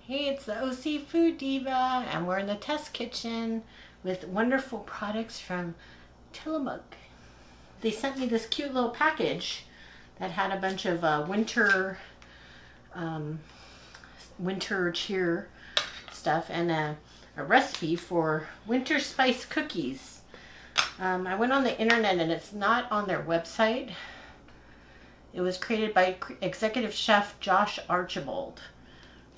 Hey, it's the OC Food Diva, and we're in the test kitchen with wonderful products from Tillamook. They sent me this cute little package that had a bunch of winter cheer stuff and a recipe for winter spice cookies. I went on the internet and it's not on their website. It was created by executive chef Josh Archibald.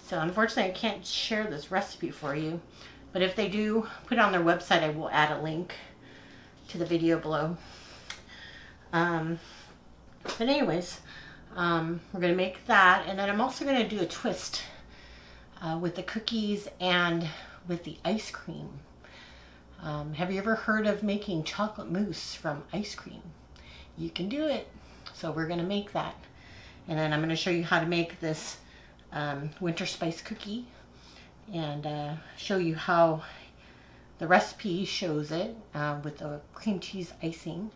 So unfortunately I can't share this recipe for you, but if they do put it on their website, I will add a link to the video below. But anyways, we're going to make that, and then I'm also going to do a twist with the cookies and with the ice cream. Have you ever heard of making chocolate mousse from ice cream? You can do it. So we're going to make that. And then I'm going to show you how to make this winter spice cookie and show you how the recipe shows it with the cream cheese icing.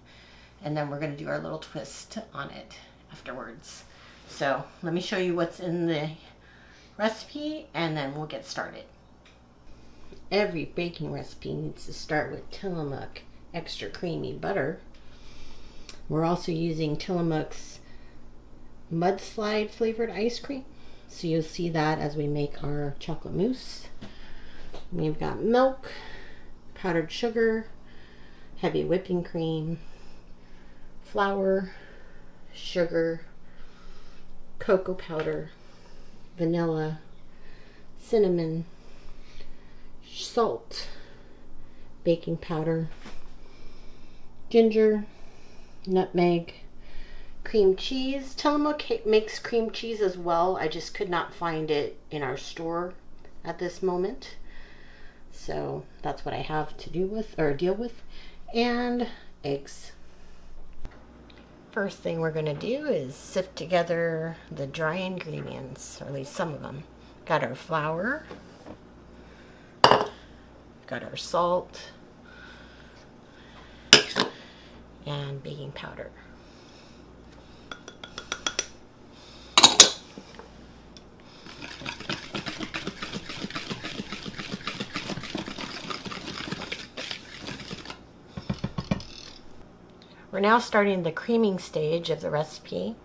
And then we're going to do our little twist on it afterwards. So let me show you what's in the recipe and then we'll get started. Every baking recipe needs to start with Tillamook extra creamy butter. We're also using Tillamook's mudslide flavored ice cream. So you'll see that as we make our chocolate mousse. We've got milk, powdered sugar, heavy whipping cream, flour, sugar, cocoa powder, vanilla, cinnamon, salt, baking powder, ginger, nutmeg, cream cheese. Tillamook makes cream cheese as well. I just could not find it in our store at this moment. So that's what I have to do with or deal with. And eggs. First thing we're going to do is sift together the dry ingredients, or at least some of them. Got our flour, got our salt, and baking powder. We're now starting the creaming stage of the recipe.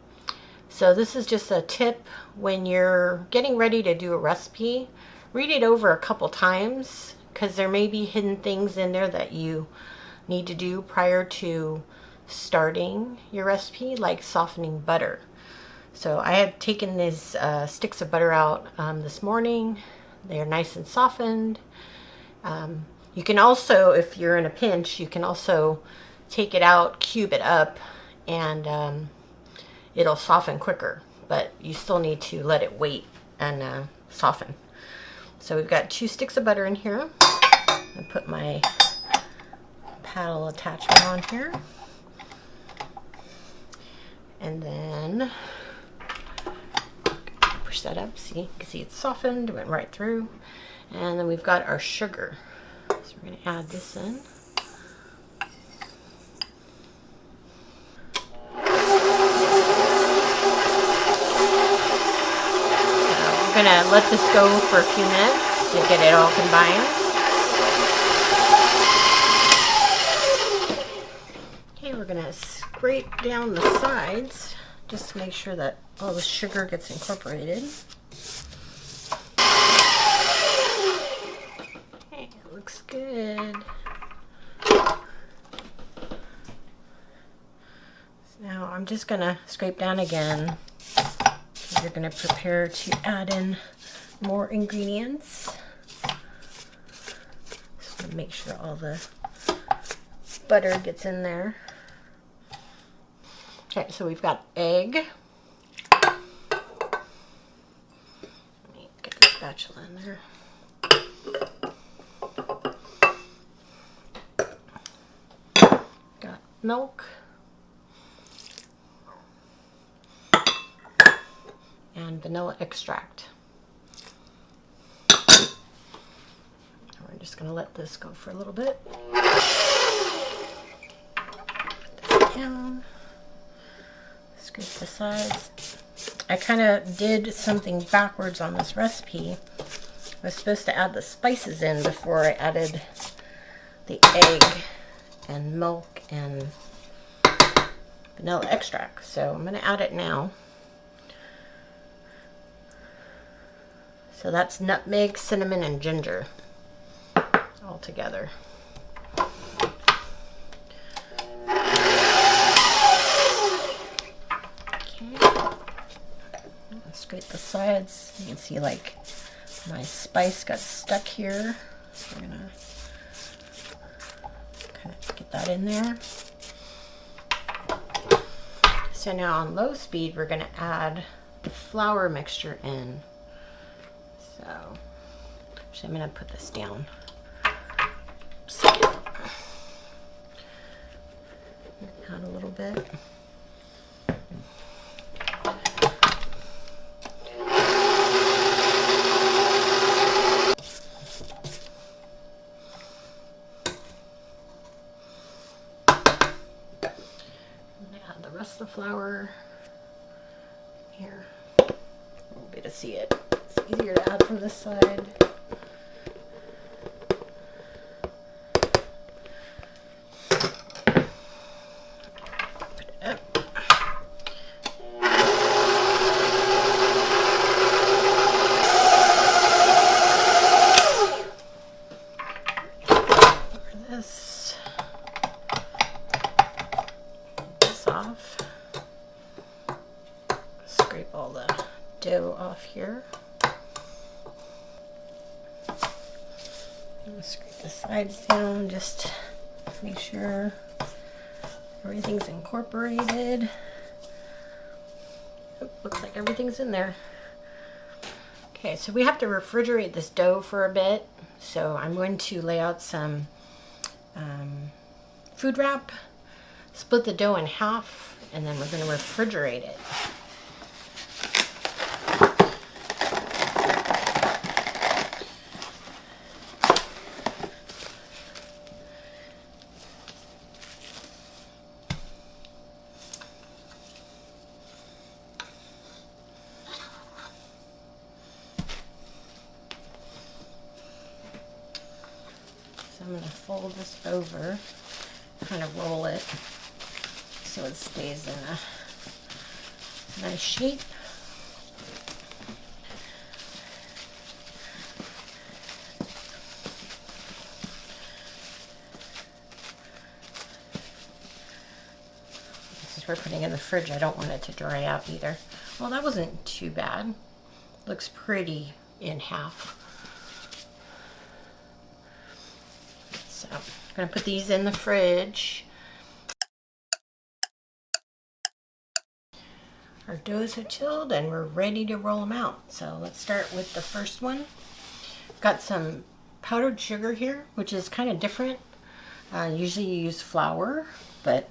So this is just a tip when you're getting ready to do a recipe. Read it over a couple times because there may be hidden things in there that you need to do prior to starting your recipe, like softening butter. So I had taken these sticks of butter out this morning. They're nice and softened. You can also, if you're in a pinch, you can also take it out, cube it up, and it'll soften quicker, but you still need to let it wait and soften. So we've got 2 sticks of butter in here. I put my paddle attachment on here, and then push that up. See, you can see it's softened, went right through. And then we've got our sugar, so we're going to add this in. We're going to let this go for a few minutes to get it all combined. Okay, we're going to scrape down the sides just to make sure that all the sugar gets incorporated. Okay, it looks good. So now I'm just going to scrape down again. You're going to prepare to add in more ingredients. Just going to make sure all the butter gets in there. Okay, so we've got egg. Let me get the spatula in there. Got milk. And vanilla extract. We're just going to let this go for a little bit. Put this down. Scrape the sides. I kind of did something backwards on this recipe. I was supposed to add the spices in before I added the egg and milk and vanilla extract. So I'm going to add it now. So that's nutmeg, cinnamon, and ginger all together. Scrape the sides. You can see like my spice got stuck here. So we're gonna kind of get that in there. So now on low speed, we're gonna add the flour mixture in. So actually, I'm gonna put this down. Add a little bit. The flour here. You won't be able to see it. It's easier to add from this side. Put it up. Pour this off. Scrape all the dough off here. Scrape the sides down, just make sure everything's incorporated. Oh, looks like everything's in there. Okay, so we have to refrigerate this dough for a bit. So I'm going to lay out some food wrap, split the dough in half, and then we're going to refrigerate it. So I'm going to fold this over, kind of roll it so it stays in a nice shape. Since we're putting it in the fridge, I don't want it to dry out either. Well, that wasn't too bad. Looks pretty in half. So I'm going to put these in the fridge. Our doughs have chilled and we're ready to roll them out. So let's start with the first one. Got some powdered sugar here, which is kind of different. Usually you use flour, but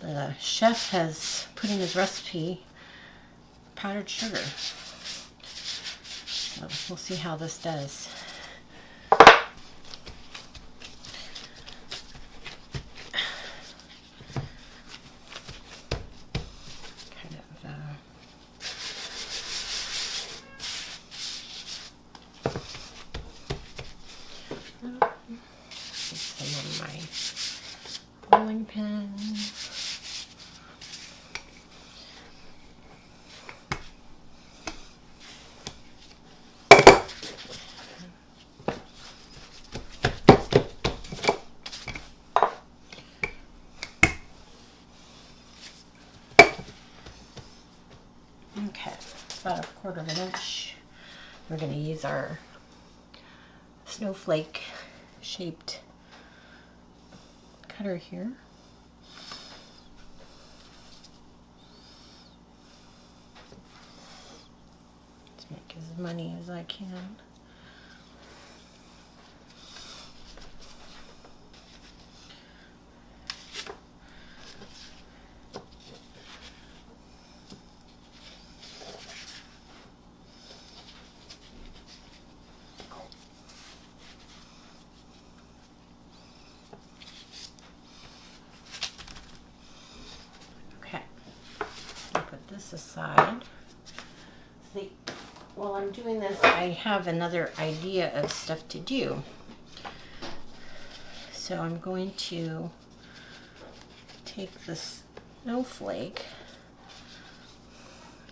the chef has put in his recipe powdered sugar. So we'll see how this does. Some of my rolling pin. Okay, it's about a 1/4 of an inch. We're going to use our snowflake shaped cutter here. Let's make as many as I can. This aside. See, while I'm doing this, I have another idea of stuff to do. So I'm going to take this snowflake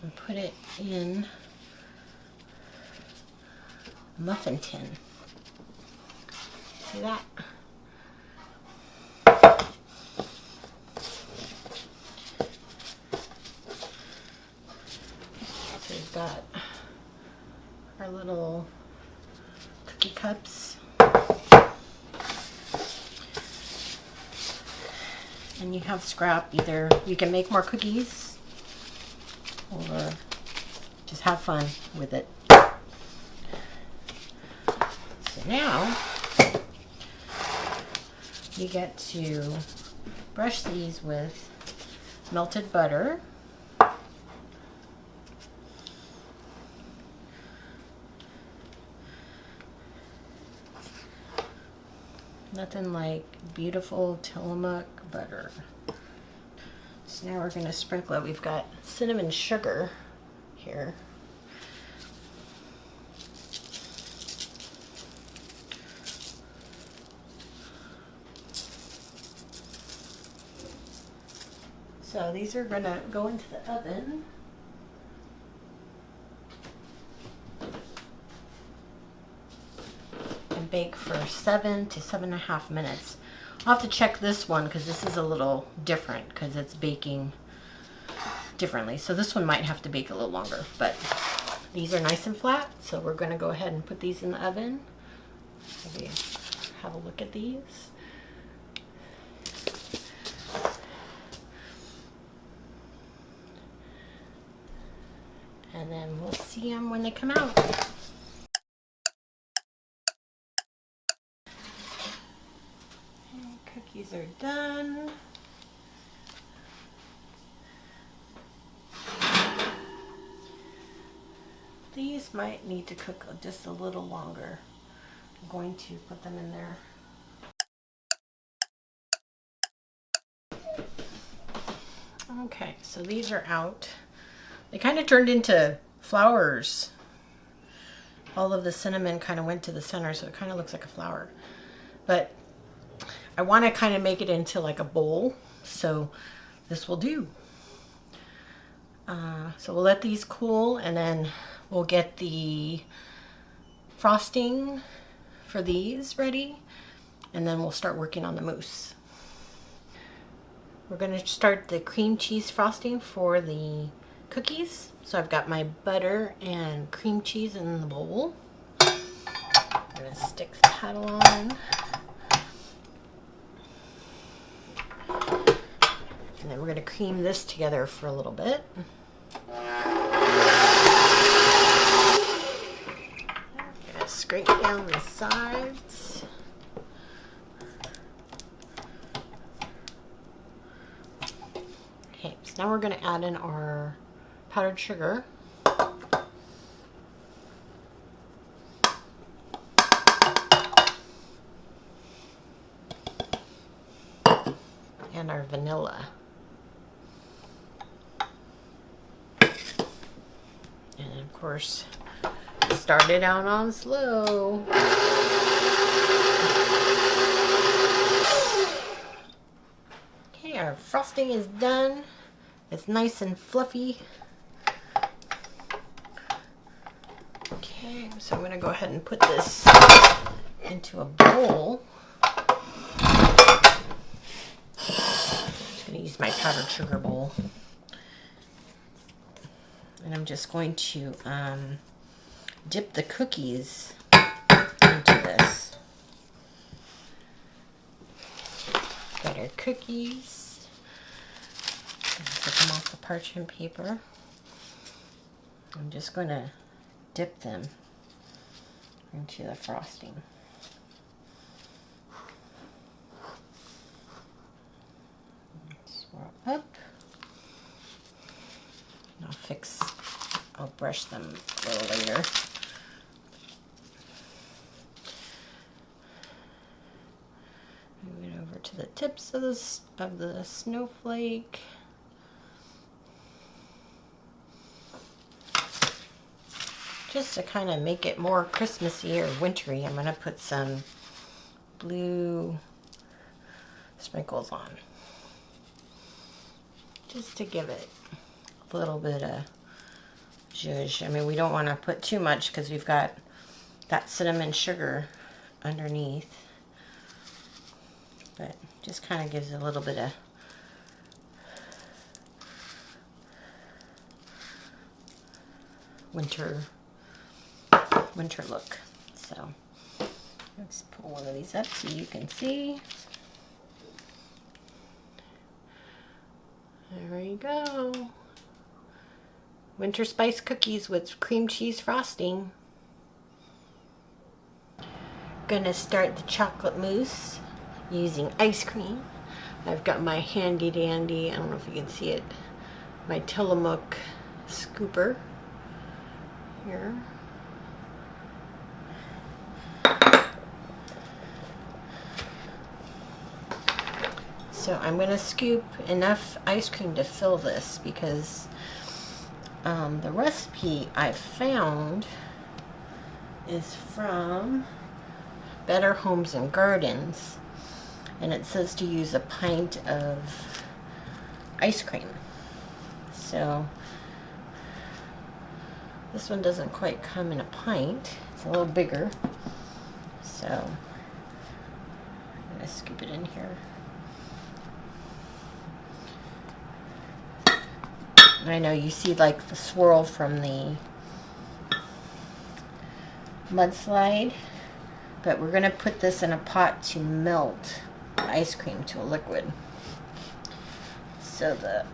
and put it in a muffin tin. See that? So we've got our little cookie cups. And you have scrap. Either you can make more cookies or just have fun with it. So now you get to brush these with melted butter. Nothing like beautiful Tillamook butter. So now we're going to sprinkle it. We've got cinnamon sugar here. So these are going to go into the oven. And bake for 7 to 7.5 minutes. I'll have to check this one because this is a little different because it's baking differently. So this one might have to bake a little longer, but these are nice and flat. So we're going to go ahead and put these in the oven. Maybe have a look at these. And then we'll see them when they come out. Cookies are done. These might need to cook just a little longer. I'm going to put them in there. Okay, so these are out. They kind of turned into flowers. All of the cinnamon kind of went to the center, so it kind of looks like a flower. But I want to kind of make it into like a bowl, so this will do. So we'll let these cool, and then we'll get the frosting for these ready, and then we'll start working on the mousse. We're going to start the cream cheese frosting for the cookies. So I've got my butter and cream cheese in the bowl. I'm going to stick the paddle on. And then we're going to cream this together for a little bit. I'm going to scrape down the sides. Okay, so now we're going to add in our powdered sugar. And our vanilla. And of course, start it out on slow. Okay, our frosting is done. It's nice and fluffy. Okay, so I'm going to go ahead and put this into a bowl. I'm going to use my powdered sugar bowl. And I'm just going to dip the cookies into this. Got our cookies. Take them off the parchment paper. I'm just going to dip them into the frosting. Swirl up. I'll brush them a little later. Move it over to the tips of the snowflake. just to kind of make it more Christmassy or wintry, I'm going to put some blue sprinkles on. Just to give it a little bit of zhuzh. I mean, we don't want to put too much because we've got that cinnamon sugar underneath. But just kind of gives it a little bit of winter look. So let's pull one of these up so you can see. There you go. Winter spice cookies with cream cheese frosting. Gonna start the chocolate mousse using ice cream. I've got my handy dandy, I don't know if you can see it, my Tillamook scooper here. So I'm going to scoop enough ice cream to fill this because the recipe I found is from Better Homes and Gardens, and it says to use a pint of ice cream. So this one doesn't quite come in a pint, it's a little bigger, so I'm going to scoop it in here. I know you see like the swirl from the mudslide, but we're going to put this in a pot to melt the ice cream to a liquid. So the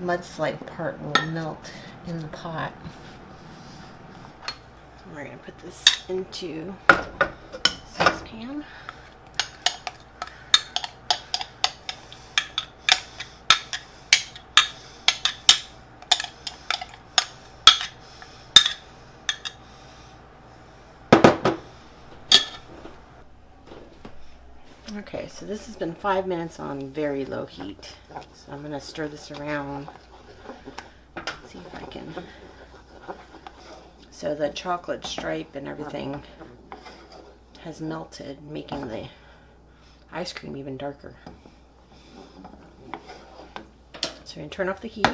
mudslide part will melt in the pot. We're going to put this into a saucepan. Okay, so this has been 5 minutes on very low heat. So I'm going to stir this around. See if I can. So the chocolate stripe and everything has melted, making the ice cream even darker. So we're going to turn off the heat.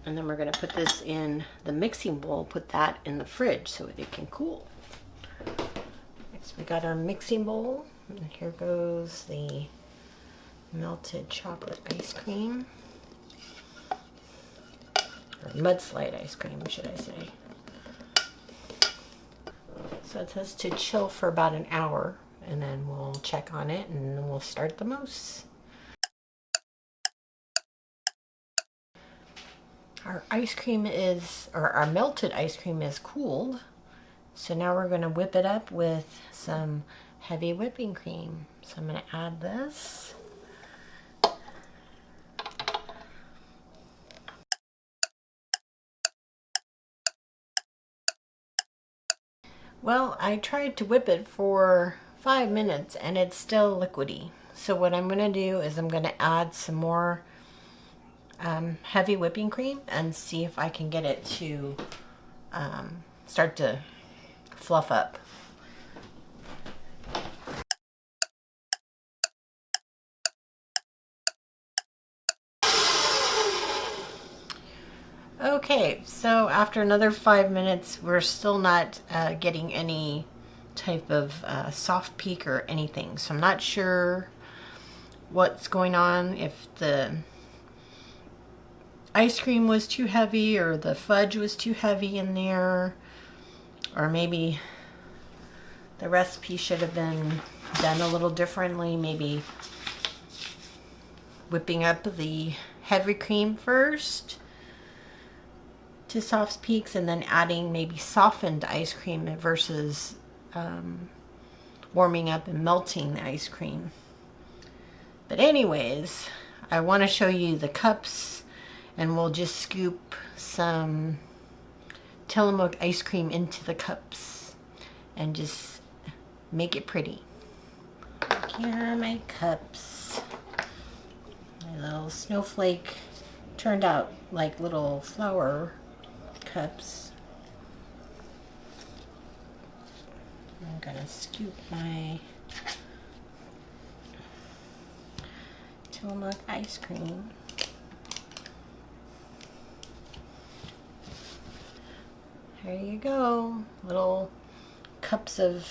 And then we're going to put this in the mixing bowl, put that in the fridge so it can cool. Next we got our mixing bowl. And here goes the melted chocolate ice cream, or mudslide ice cream, should I say. So it says to chill for about an hour, and then we'll check on it and then we'll start the mousse. Our ice cream is, or our melted ice cream is cooled. So now we're going to whip it up with some heavy whipping cream. So I'm going to add this. Well, I tried to whip it for 5 minutes and it's still liquidy. So what I'm going to do is I'm going to add some more heavy whipping cream and see if I can get it to start to fluff up. Okay, so after another 5 minutes, we're still not getting any type of soft peak or anything. So I'm not sure what's going on, if the ice cream was too heavy or the fudge was too heavy in there, or maybe the recipe should have been done a little differently, maybe whipping up the heavy cream first to soft peaks and then adding maybe softened ice cream versus warming up and melting the ice cream. But anyways, I want to show you the cups, and we'll just scoop some Tillamook ice cream into the cups and just make it pretty. Here are my cups. My little snowflake turned out like little flower cups. gonna scoop my Tillamook ice cream. There you go, little cups of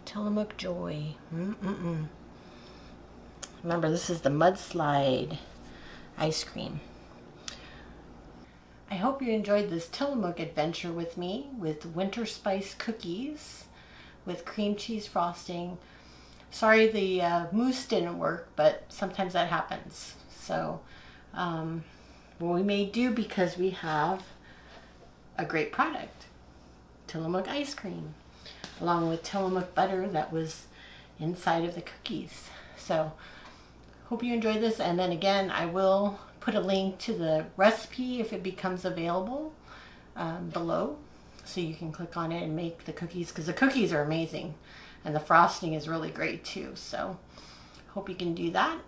Tillamook joy. Remember, this is the mudslide ice cream. I hope you enjoyed this Tillamook adventure with me with winter spice cookies with cream cheese frosting. Sorry the mousse didn't work, but sometimes that happens. So well, we may do because we have a great product, Tillamook ice cream, along with Tillamook butter that was inside of the cookies. So hope you enjoyed this, and then again I will put a link to the recipe if it becomes available below, so you can click on it and make the cookies, because the cookies are amazing and the frosting is really great too. So hope you can do that.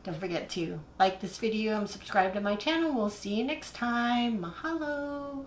Don't forget to like this video and subscribe to my channel. We'll see you next time. Mahalo!